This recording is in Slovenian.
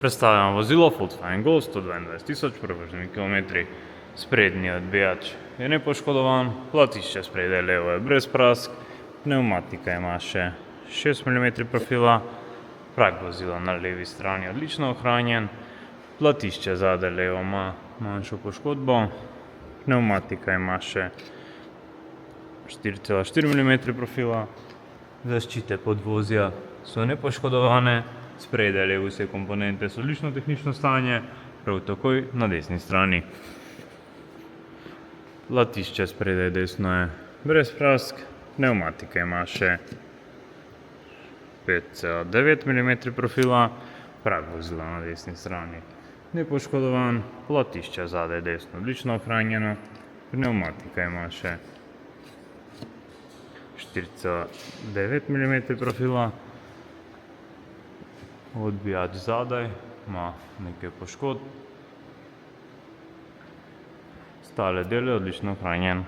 Predstavljamo vozilo Volkswagen Golf 122 000 prevoženimi kilometri. Sprednji odbijač je nepoškodovan, platišče spredaj levo je brez prask, pnevmatika ima še 6 mm profila, prag vozila na levi strani odlično ohranjen, platišče zadaj levo ima manjšo poškodbo, pnevmatika ima še 4,4 mm profila, zaščite podvozja so nepoškodovane, spredaj levo vse komponente so odlično tehnično stanje, prav takoj na desni strani. Platišče spredaj desno je brez prask, pnevmatika ima še 5,9 mm profila, prag vozila na desni strani nepoškodovan, platišče zadaj desno odlično ohranjeno, pnevmatika ima še 4,9 mm profila, odbijač zadaj ima nekaj poškodb, ostale dele odlično ohranjen.